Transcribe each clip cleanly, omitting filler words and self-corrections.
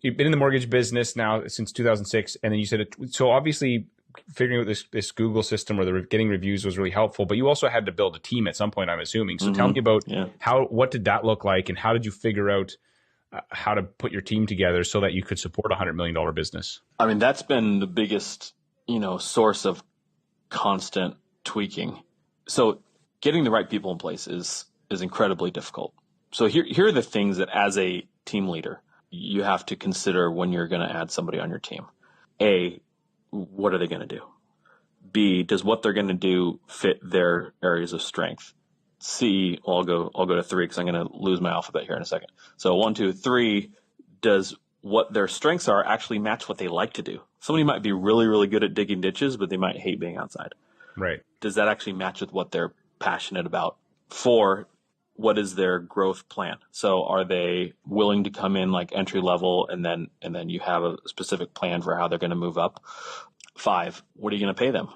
you've been in the mortgage business now since 2006, and then you said so obviously figuring out this Google system or getting reviews was really helpful, but you also had to build a team at some point, I'm assuming. So tell me about what did that look like, and how did you figure out how to put your team together so that you could support a $100 million business? I mean, that's been the biggest, source of constant tweaking. So getting the right people in place is incredibly difficult. So here are the things that as a team leader, you have to consider when you're going to add somebody on your team. A, what are they going to do? B, does what they're going to do fit their areas of strength? C, I'll go to 3 because I'm going to lose my alphabet here in a second. So 1, 2, 3, does what their strengths are actually match what they like to do? Somebody might be really, really good at digging ditches, but they might hate being outside. Right. Does that actually match with what they're passionate about? 4, what is their growth plan? So are they willing to come in like entry level and then you have a specific plan for how they're going to move up? 5, what are you going to pay them?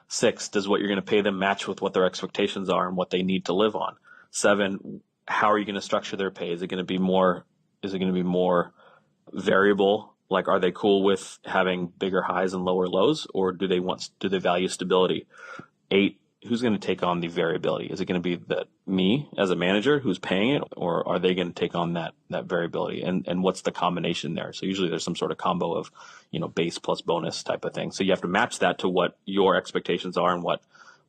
6, does what you're going to pay them match with what their expectations are and what they need to live on? 7, how are you going to structure their pay? Is it going to be more variable? Like, are they cool with having bigger highs and lower lows, or do they value stability? 8, who's going to take on the variability? Is it going to be me as a manager who's paying it, or are they going to take on that variability? And what's the combination there? So usually there's some sort of combo of, base plus bonus type of thing. So you have to match that to what your expectations are and what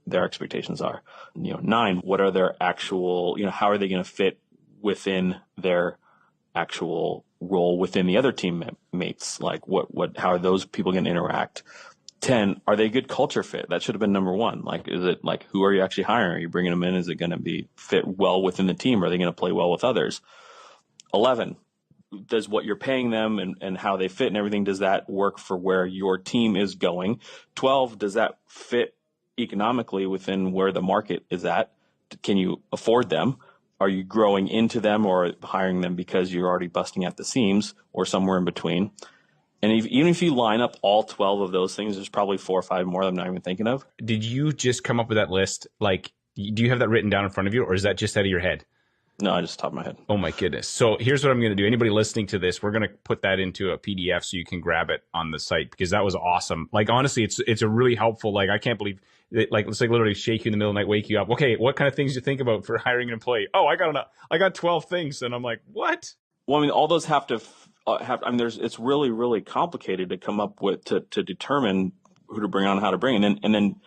their expectations are. 9, what are their actual, how are they going to fit within their actual role within the other teammates? Like how are those people going to interact? 10, are they a good culture fit? That should have been number 1. Like, is it like, who are you actually hiring? Are you bringing them in? Is it going to be fit well within the team? Are they going to play well with others? 11, does what you're paying them and how they fit and everything, does that work for where your team is going? 12, does that fit economically within where the market is at? Can you afford them? Are you growing into them or hiring them because you're already busting at the seams, or somewhere in between? And even if you line up all 12 of those things, there's probably 4 or 5 more that I'm not even thinking of. Did you just come up with that list? Like, do you have that written down in front of you, or is that just out of your head? No, I just top of my head. Oh my goodness. So here's what I'm going to do. Anybody listening to this, we're going to put that into a PDF so you can grab it on the site, because that was awesome. Like, honestly, it's a really helpful, like, I can't believe that, like, it's like literally shake you in the middle of the night, wake you up. Okay, what kind of things do you think about for hiring an employee? Oh, I got 12 things. And I'm like, what? Well, I mean, all those have to it's really, really complicated to come up with, to determine who to bring on, how to bring, and then